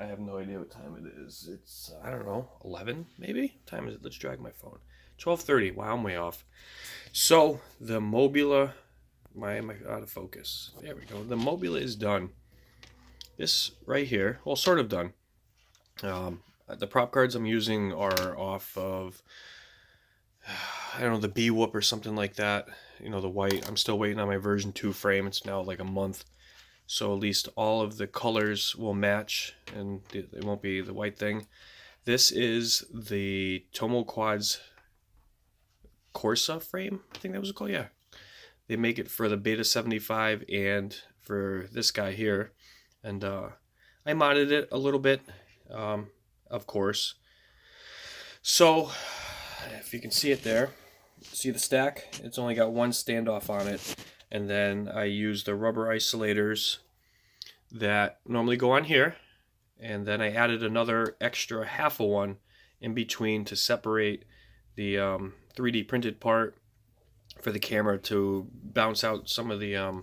I have no idea what time it is. It's, I don't know, 11 maybe? What time is it? Let's drag my phone. 12:30. Wow, I'm way off. So, the Mobula, why am I out of focus? There we go. The Mobula is done. This right here, well, sort of done. The prop cards I'm using are off of, I don't know, the B Whoop or something like that. You know, the white. I'm still waiting on my version 2 frame. It's now like a month. So at least all of the colors will match and it won't be the white thing. This is the tomoquads corsa frame. I think that was called, yeah. They make it for the Beta 75 and for this guy here. And I modded it a little bit, of course. So, if you can see it there, see the stack? It's only got one standoff on it. And then I use the rubber isolators that normally go on here. And then I added another extra half of one in between to separate the 3D printed part for the camera to bounce out some of the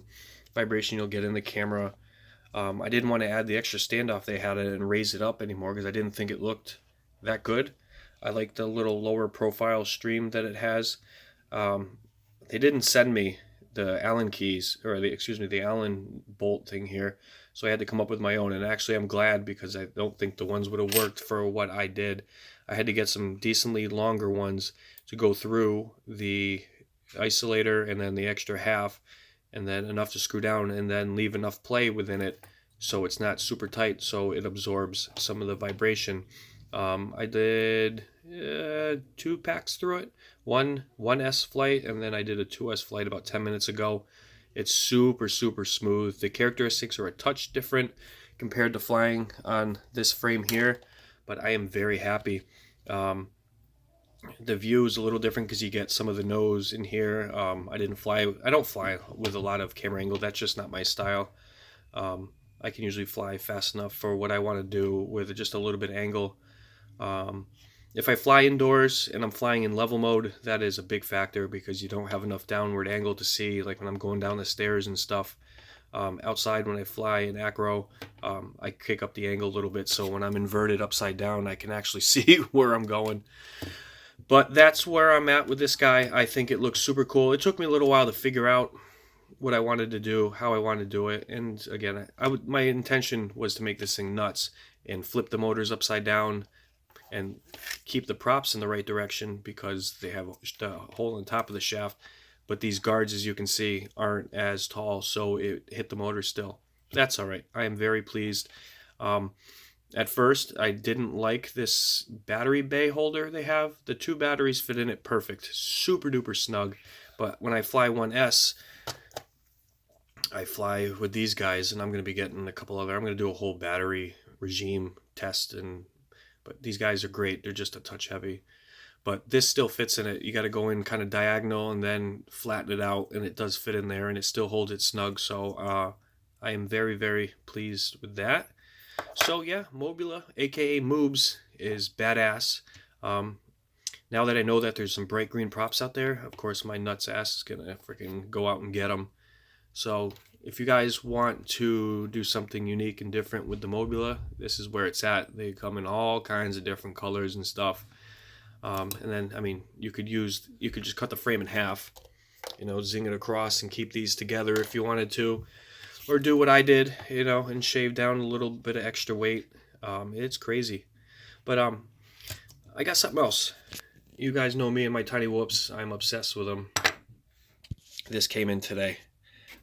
vibration you'll get in the camera. I didn't want to add the extra standoff they had and raise it up anymore because I didn't think it looked that good. I like the little lower profile stream that it has. They didn't send me the Allen keys, or the Allen bolt thing here, so I had to come up with my own. And actually I'm glad, because I don't think the ones would have worked for what I did. I had to get some decently longer ones to go through the isolator and then the extra half, and then enough to screw down, and then leave enough play within it so it's not super tight, so it absorbs some of the vibration. I did 2 packs through it, one S flight, and then I did a 2S flight about 10 minutes ago. It's super smooth. The characteristics are a touch different compared to flying on this frame here, but I am very happy. The view is a little different because you get some of the nose in here. I don't fly with a lot of camera angle. That's just not my style. I can usually fly fast enough for what I want to do with just a little bit of angle. If I fly indoors and I'm flying in level mode, that is a big factor because you don't have enough downward angle to see, like when I'm going down the stairs and stuff. Outside, when I fly in acro, I kick up the angle a little bit, so when I'm inverted upside down, I can actually see where I'm going. But that's where I'm at with this guy. I think it looks super cool. It took me a little while to figure out what I wanted to do, how I wanted to do it. And again, my intention was to make this thing nuts and flip the motors upside down and keep the props in the right direction because they have the hole on top of the shaft. But these guards, as you can see, aren't as tall, so it hit the motor still. That's all right. I am very pleased. At first, I didn't like this battery bay holder they have. The 2 batteries fit in it perfect. Super duper snug. But when I fly 1S, I fly with these guys, and I'm going to be getting a couple other. I'm going to do a whole battery regime test, but these guys are great. They're just a touch heavy. But this still fits in it. You got to go in kind of diagonal and then flatten it out, and it does fit in there, and it still holds it snug. So I am very pleased with that. So yeah, Mobula, aka Moobs, is badass. Now that I know that there's some bright green props out there, of course my nuts ass is gonna freaking go out and get them. So if you guys want to do something unique and different with the Mobula, this is where it's at. They come in all kinds of different colors and stuff. And then, I mean, you could just cut the frame in half, zing it across and keep these together if you wanted to. Or do what I did, and shave down a little bit of extra weight. It's crazy. But I got something else. You guys know me and my tiny whoops. I'm obsessed with them. This came in today.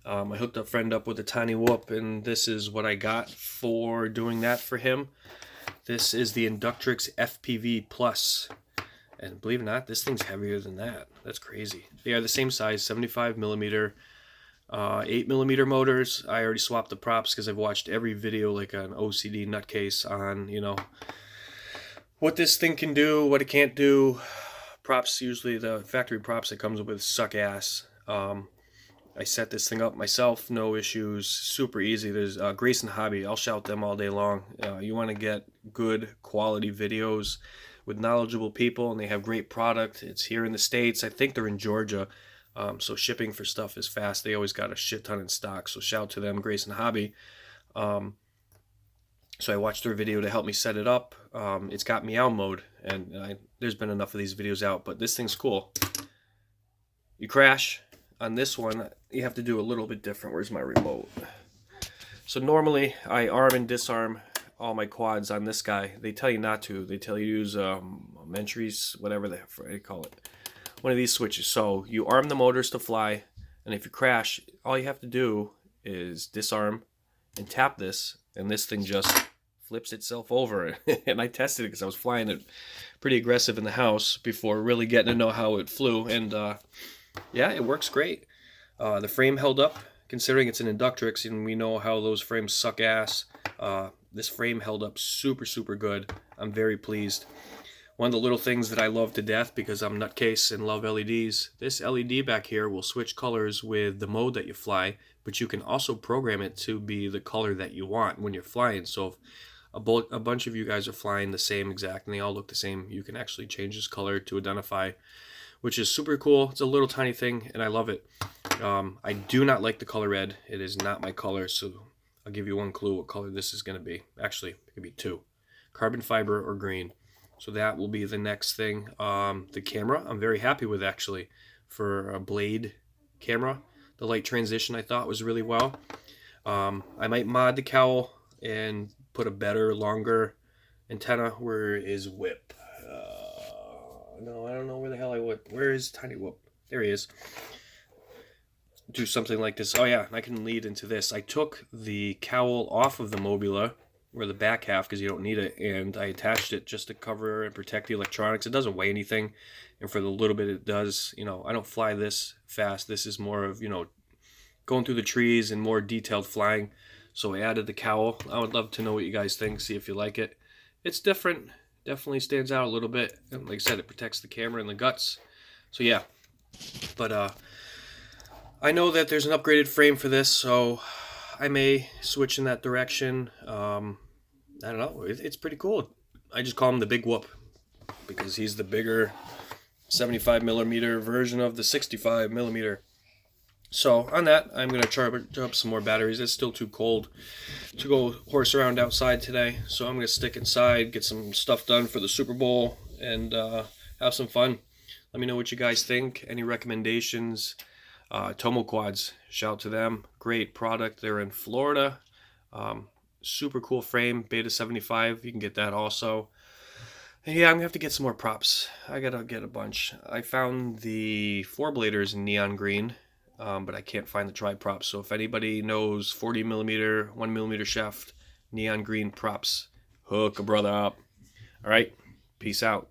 I hooked a friend up with a tiny whoop, and this is what I got for doing that for him. This is the Inductrix FPV Plus. And believe it or not, this thing's heavier than that. That's crazy. They are the same size, 75 millimeter. 8mm motors. I already swapped the props because I've watched every video like an OCD nutcase on, what this thing can do, what it can't do. Props, usually the factory props it comes with suck ass. I set this thing up myself, no issues, super easy. There's Grayson Hobby, I'll shout them all day long. You want to get good quality videos with knowledgeable people, and they have great product. It's here in the States. I think they're in Georgia. So shipping for stuff is fast. They always got a shit ton in stock. So shout to them, Grayson Hobby. So I watched their video to help me set it up. It's got meow mode, and there's been enough of these videos out, but this thing's cool. You crash. On this one, you have to do a little bit different. Where's my remote? So normally, I arm and disarm all my quads on this guy. They tell you not to. They tell you to use entries, whatever they call it. One of these switches. So you arm the motors to fly, and if you crash, all you have to do is disarm and tap this, and this thing just flips itself over. And I tested it because I was flying it pretty aggressive in the house before really getting to know how it flew, and yeah, it works great. The frame held up, considering it's an inductrix, and we know how those frames suck ass. This frame held up super good. I'm very pleased. One of the little things that I love to death, because I'm nutcase and love LEDs, this LED back here will switch colors with the mode that you fly, but you can also program it to be the color that you want when you're flying. So if a bunch of you guys are flying the same exact and they all look the same, you can actually change this color to identify, which is super cool. It's a little tiny thing, and I love it. I do not like the color red. It is not my color, so I'll give you one clue what color this is going to be. Actually, it could be two. Carbon fiber or green. So that will be the next thing. The camera, I'm very happy with, actually, for a Blade camera. The light transition I thought was really well. I might mod the cowl and put a better, longer antenna. Where is Whip? No, I don't know where the hell I would. Where is Tiny Whoop? There he is. Do something like this. Oh yeah, I can lead into this. I took the cowl off of the Mobula, or the back half, because you don't need it, and I attached it just to cover and protect the electronics. It doesn't weigh anything, and for the little bit it does, you know, I don't fly this fast. This is more of, you know, going through the trees and more detailed flying. So I added the cowl. I would love to know what you guys think, see if you like it. It's different. Definitely stands out a little bit. And like I said, it protects the camera and the guts. So yeah. But I know that there's an upgraded frame for this, so I may switch in that direction. I don't know. It's pretty cool. I just call him the Big Whoop because he's the bigger 75mm version of the 65mm. So on that, I'm going to charge up some more batteries. It's still too cold to go horse around outside today, so I'm going to stick inside, get some stuff done for the Super Bowl, and have some fun. Let me know what you guys think. Any recommendations? Tomoquads, shout to them. Great product. They're in Florida. Super cool frame, Beta 75. You can get that also. And yeah, I'm going to have to get some more props. I got to get a bunch. I found the 4-bladers in neon green. But I can't find the tri-props. So if anybody knows 40mm, 1mm shaft, neon green props, hook a brother up. All right, peace out.